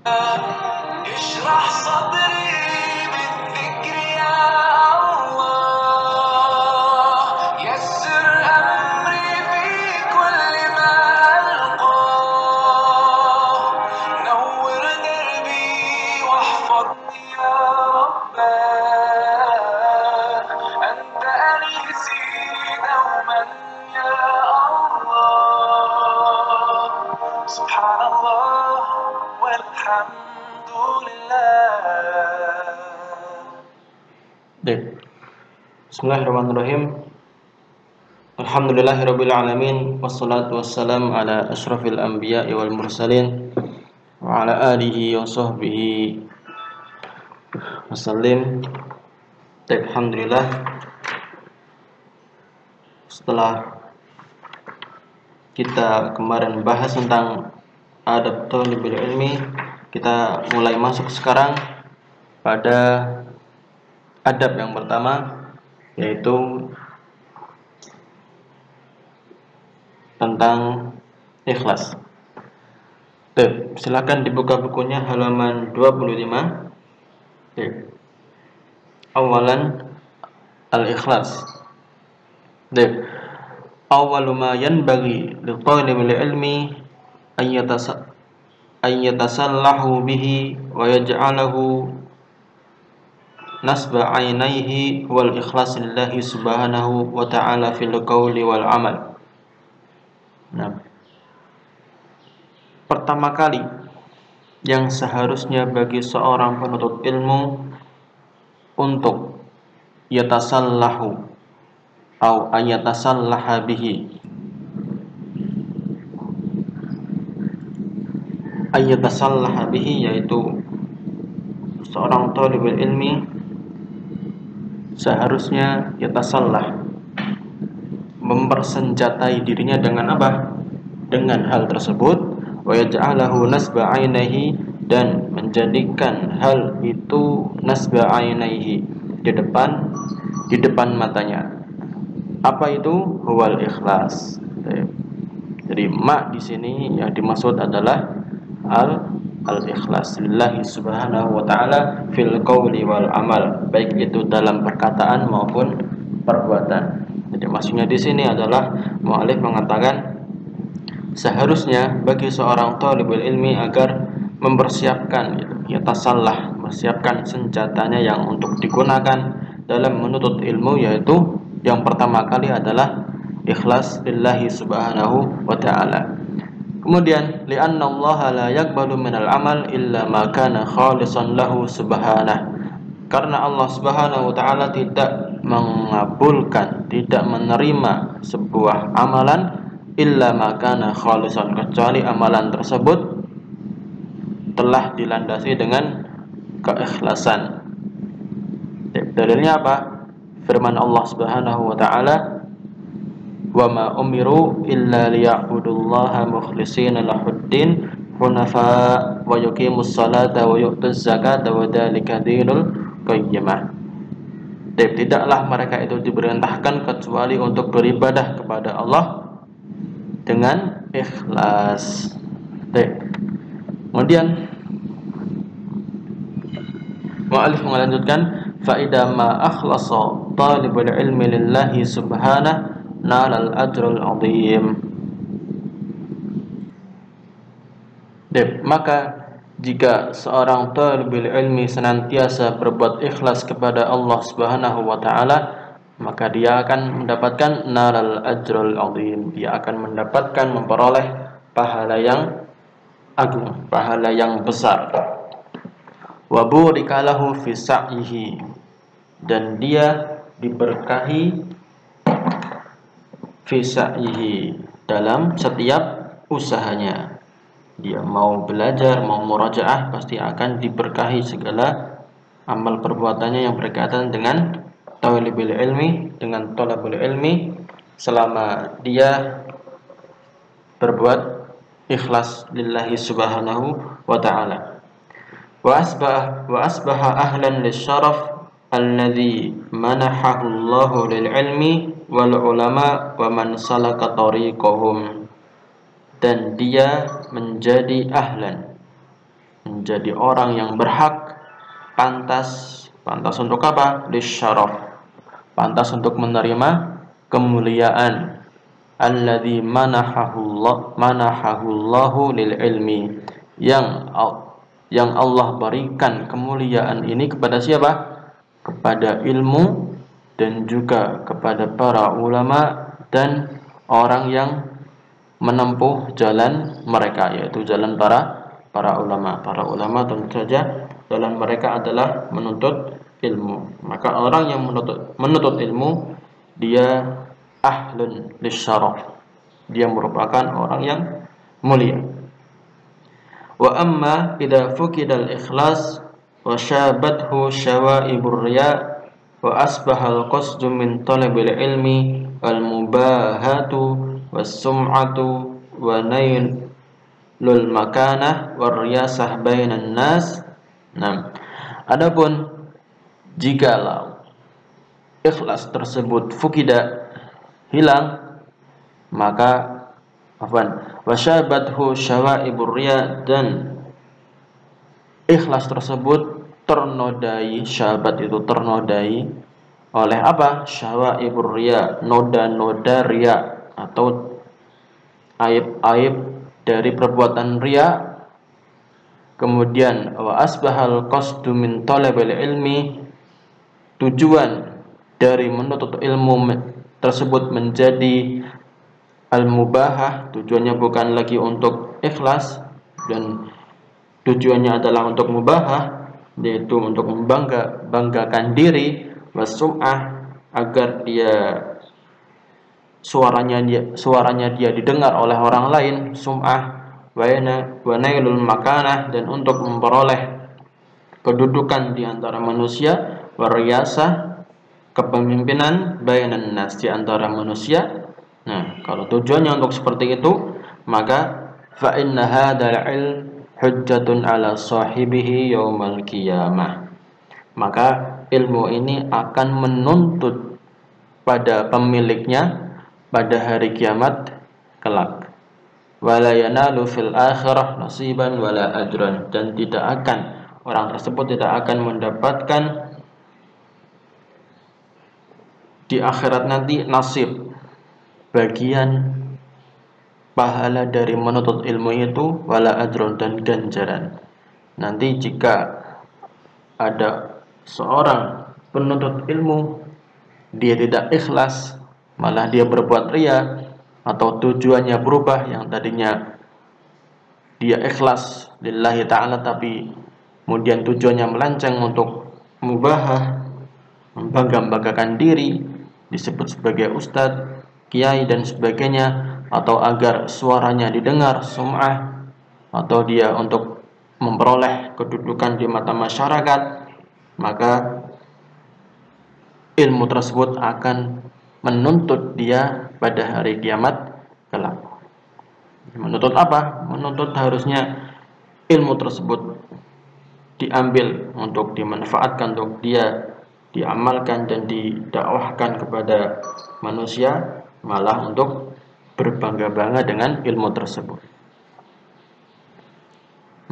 اشرح صدري بالذكر يا الله يسر أمري في كل ما ألقاه نور دربي واحفظني يا رباه أنت أنيسي دوما يا الله سبحان الله والحمد لله. Bismillahirrahmanirrahim. Alhamdulillahirabbil alamin wassalatu wassalamu ala asyrafil anbiya'i wal mursalin wa ala alihi wa sahbihi wasallim. Alhamdulillah, setelah kita kemarin bahas tentang adab thalibul ilmi, kita mulai masuk sekarang pada adab yang pertama, yaitu tentang ikhlas. Silakan dibuka bukunya halaman 25. Awalan al-ikhlas. Awwalu ma yanbaghi li talibil ilmi an yatasallahu bihi wa yaj'alahu nasba ainaihi wal ikhlas lillahi subhanahu wa ta'ala fil qawli wal amal. Nah, pertama kali yang seharusnya bagi seorang penuntut ilmu untuk yatasallahu atau ayatasallaha bihi, ayatasallaha bihi, yaitu seorang thalibul ilmi seharusnya yatasallah, mempersenjatai dirinya dengan apa? Dengan hal tersebut, wa yaj'alahu nasba ainaihi, dan menjadikan hal itu nasba ainaihi, di depan matanya. Apa itu? Huwal ikhlas. Jadi ma di sini yang dimaksud adalah al-ikhlas lillahi subhanahu wa ta'ala fil qawli wal amal, baik itu dalam perkataan maupun perbuatan. Jadi maksudnya di sini adalah mu'allif mengatakan seharusnya bagi seorang thalibul ilmi agar mempersiapkan yatasallah, mempersiapkan senjatanya yang untuk digunakan dalam menuntut ilmu, yaitu yang pertama kali adalah ikhlas lillahi subhanahu wa ta'ala. Kemudian li'anna Allah la yaqbalu minal amal illa ma kana khalisan lahu subhanah, karena Allah subhanahu wa ta'ala tidak mengabulkan, tidak menerima sebuah amalan illa ma kana khalisan, kecuali amalan tersebut telah dilandasi dengan keikhlasan. Dalilnya apa? Firman Allah subhanahu wa ta'ala, wa ma umiru illa liya'budullaha mukhlishina lahuddin hunafa wa yuqimus salata wa yu'tuz zakata wa dzalika dinul qayyimah. Tidaklah mereka itu diperintahkan kecuali untuk beribadah kepada Allah dengan ikhlas. Kemudian mu'allif melanjutkan, fa idza ma akhlasa talibul ilmi lillahi subhanahu nalal ajrul azim. Maka jika seorang talibul ilmi senantiasa berbuat ikhlas kepada Allah subhanahu wa ta'ala, maka dia akan mendapatkan nalal ajrul azim, dia akan mendapatkan, memperoleh pahala yang agung, pahala yang besar. Wa burika lahu fi sa'yihi, dan dia diberkahi fi sa'yihi, dalam setiap usahanya. Dia mau belajar, mau murajaah, pasti akan diberkahi segala amal perbuatannya yang berkaitan dengan talibul ilmi, dengan talabul ilmi, selama dia berbuat ikhlas lillahi subhanahu wa ta'ala. Wa asbaha ahlan lisyaraf alladhi manahahu Allahu lil ilmi wal ulama wa man salaka tariqahum, dan dia menjadi ahlan, menjadi orang yang berhak, pantas untuk apa? Lisyaraf, pantas untuk menerima kemuliaan. Alladzi manahahullahu lil ilmi, yang Allah berikan kemuliaan ini kepada siapa? Kepada ilmu, dan juga kepada para ulama dan orang yang menempuh jalan mereka, yaitu jalan para ulama. Para ulama tentu saja jalan mereka adalah menuntut ilmu. Maka orang yang menuntut ilmu, dia ahlun lisyaraf, dia merupakan orang yang mulia. Wa amma idza fukidal ikhlas wa syabathu syawaibur riya wa asbahal qasdu min talabil ilmi wal mubahatu was sum'atu wa nailul makanah war riyasah bainan nas. Nah, adapun jikalau ikhlas tersebut fukida, hilang, maka wasyabathu syawaibur riya, dan ikhlas tersebut ternodai, syabat itu ternodai oleh apa? Syawaibur riya, noda-noda riya atau aib-aib dari perbuatan riya. Kemudian wa asbahal qasdu min talabil ilmi, tujuan dari menuntut ilmu tersebut menjadi al-mubahah, tujuannya bukan lagi untuk ikhlas dan tujuannya adalah untuk mubahah, yaitu untuk membanggakan diri, wasum'ah, agar suaranya dia didengar oleh orang lain, sum'ah, wa nailul makanah, dan untuk memperoleh kedudukan di antara manusia, wariyasah, kepemimpinan, bainan nas, di antara manusia. Nah, kalau tujuannya untuk seperti itu, maka fa inna hadzal ilm hujjatun ala sahibihi yaumal qiyamah, maka ilmu ini akan menuntut pada pemiliknya pada hari kiamat kelak. Wala yanalu fil akhirah nasiban wala ajran, dan orang tersebut tidak akan mendapatkan di akhirat nanti nasib, bagian pahala dari menuntut ilmu itu, wala ajrun, dan ganjaran. Nanti jika ada seorang penuntut ilmu, dia tidak ikhlas, malah dia berbuat riya, atau tujuannya berubah, yang tadinya dia ikhlas lillahi ta'ala tapi kemudian tujuannya melenceng untuk mubahah, membangga-banggakan diri, disebut sebagai ustadz, kiai, dan sebagainya, atau agar suaranya didengar, sum'ah, atau dia untuk memperoleh kedudukan di mata masyarakat, maka ilmu tersebut akan menuntut dia pada hari kiamat kelak. Menuntut apa? Menuntut harusnya ilmu tersebut diambil untuk dimanfaatkan, untuk dia diamalkan dan didakwahkan kepada manusia, malah untuk berbangga-bangga dengan ilmu tersebut.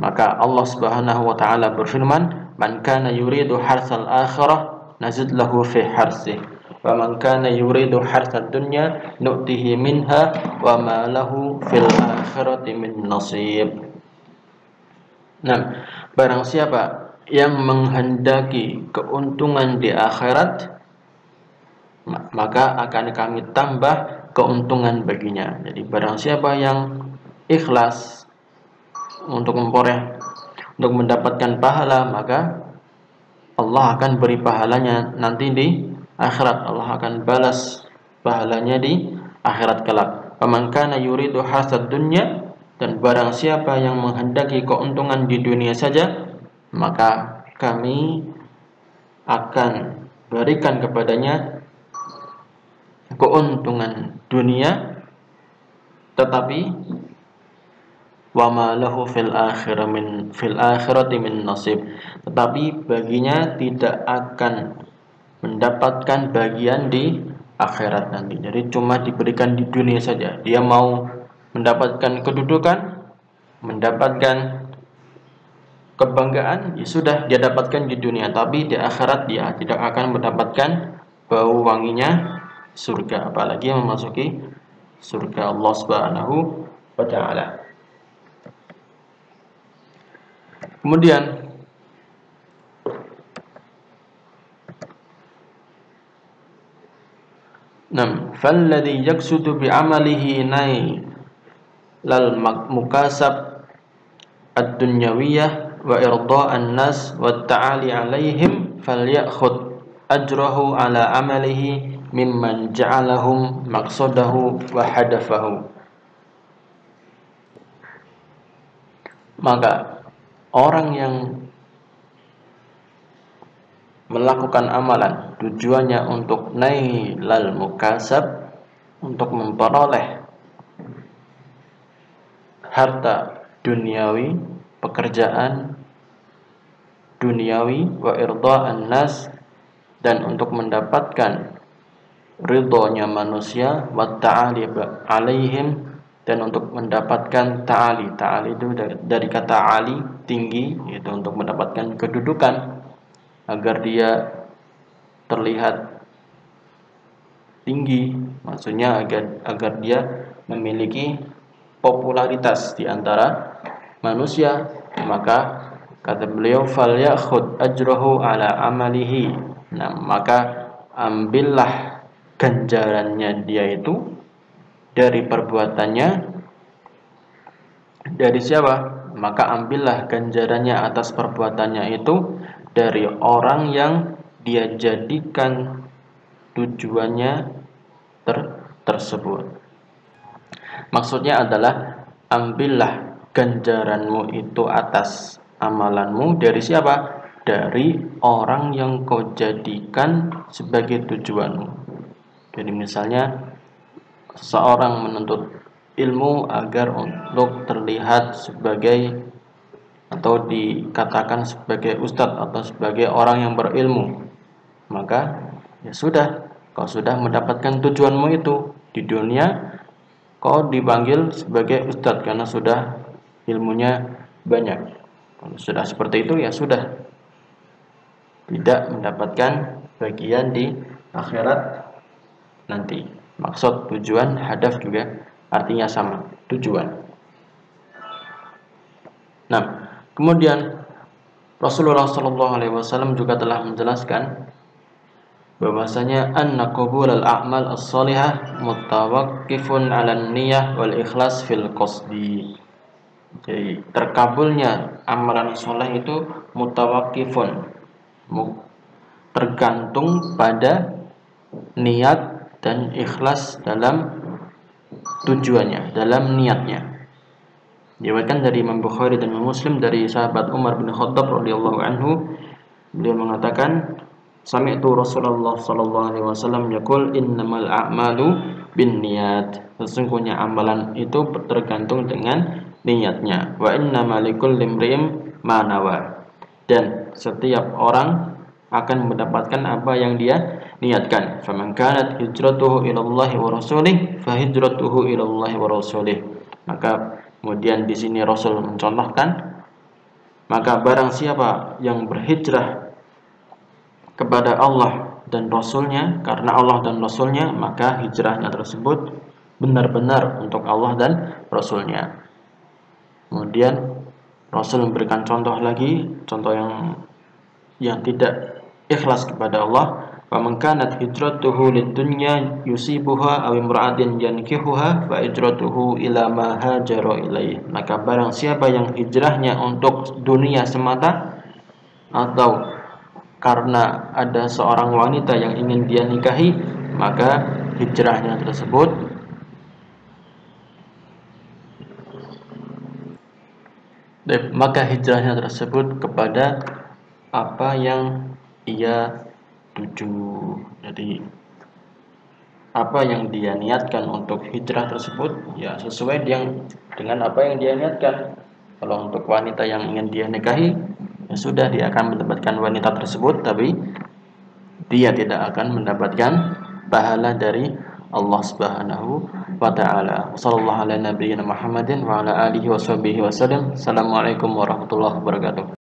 Maka Allah Subhanahu wa taala berfirman, "Man kana yuridu harsal akhirah nazid lahu fi harsih, wa man kana yuridu harsad dunya nu'tihi minha wa ma lahu fil akhirati min nasib." Nah, barang siapa yang menghendaki keuntungan di akhirat, maka akan kami tambah keuntungan baginya. Jadi barang siapa yang ikhlas untuk mendapatkan pahala, maka Allah akan beri pahalanya nanti di akhirat. Allah akan balas pahalanya di akhirat kelak. Faman kana yuridu hasad dunya, dan barang siapa yang menghendaki keuntungan di dunia saja, maka kami akan berikan kepadanya keuntungan dunia, tetapi wa ma lahu fil akhirati min nasib, tetapi baginya tidak akan mendapatkan bagian di akhirat nanti. Jadi cuma diberikan di dunia saja. Dia mau mendapatkan kedudukan, mendapatkan kebanggaan ya sudah dia dapatkan di dunia, tapi di akhirat dia tidak akan mendapatkan bau wanginya surga, apalagi memasuki surga Allah Subhanahu wa taala. Kemudian falladhi yaksudu bi'amalihi lal mukasab ad-dunyawiyah wa irda'an nas wa ta'ali alaihim falyakhud ajrahu ala amalihi mimman ja'alahum maqsadahu wa hadafahu. Maka orang yang melakukan amalan tujuannya untuk nailal mukasab, untuk memperoleh harta duniawi, pekerjaan duniawi, wa irda'an nas, dan untuk mendapatkan ridhonya manusia, wa ta'ali alaihim, dan untuk mendapatkan ta'ali. Ta'ali itu dari kata ali, tinggi, yaitu untuk mendapatkan kedudukan agar dia terlihat tinggi, maksudnya agar dia memiliki popularitas di antara manusia. Maka kata beliau falyakhud ajrahu ala amalihi, nah maka ambillah ganjarannya dia itu dari perbuatannya. Dari siapa? Maka ambillah ganjarannya atas perbuatannya itu dari orang yang dia jadikan tujuannya tersebut. Maksudnya adalah ambillah ganjaranmu itu atas amalanmu dari siapa? Dari orang yang kau jadikan sebagai tujuanmu. Jadi misalnya seorang menuntut ilmu agar untuk terlihat sebagai atau dikatakan sebagai ustadz atau sebagai orang yang berilmu, maka ya sudah, kau sudah mendapatkan tujuanmu itu di dunia, kau dipanggil sebagai ustadz karena sudah ilmunya banyak. Kalau sudah seperti itu ya sudah, tidak mendapatkan bagian di akhirat nanti. Maksud, tujuan, hadaf juga artinya sama, tujuan. Nah, kemudian Rasulullah SAW juga telah menjelaskan bahwasanya anna qabulal a'mal as-salihah mutawaqqifun 'alan niyyah wal ikhlas fil qasdi. Jadi terkabulnya amalan soleh itu mutawaqqifun, tergantung pada niat dan ikhlas dalam tujuannya, dalam niatnya. Diriwayatkan dari Imam Bukhari dan Imam Muslim dari sahabat Umar bin Khattab radhiyallahu anhu, beliau mengatakan, sami'tu Rasulullah sallallahu alaihi wasallam yaqul innamal a'malu binniyat. Sesungguhnya amalan itu tergantung dengan niatnya. Wa innamal likulli imri'in ma nawa. Dan setiap orang akan mendapatkan apa yang dia niatkan. Faman kanat hijratuhu ilallahi wa rasulih fa hijratuhu ilallahi wa rasulih. Maka kemudian di sini Rasul mencontohkan, maka barang siapa yang berhijrah kepada Allah dan Rasulnya, karena Allah dan Rasulnya, maka hijrahnya tersebut benar-benar untuk Allah dan Rasulnya. Kemudian Rasul memberikan contoh lagi, contoh yang tidak ikhlas kepada Allah. Faman kanat hijratuhu lidunya yusibuha aw imra'atin yankihuha fa hijratuhu ila ma hajara ilaih. Maka barang siapa yang hijrahnya untuk dunia semata atau karena ada seorang wanita yang ingin dia nikahi, maka hijrahnya tersebut kepada apa yang ia tuju. Jadi apa yang dia niatkan untuk hijrah tersebut ya sesuai dengan apa yang dia niatkan. Kalau untuk wanita yang ingin dia nikahi, ya sudah, dia akan mendapatkan wanita tersebut, tapi dia tidak akan mendapatkan pahala dari Allah Subhanahu wa taala. Sallallahu ala nabiyyina Muhammadin wa ala alihi washabihi wasallam. Assalamualaikum warahmatullahi wabarakatuh.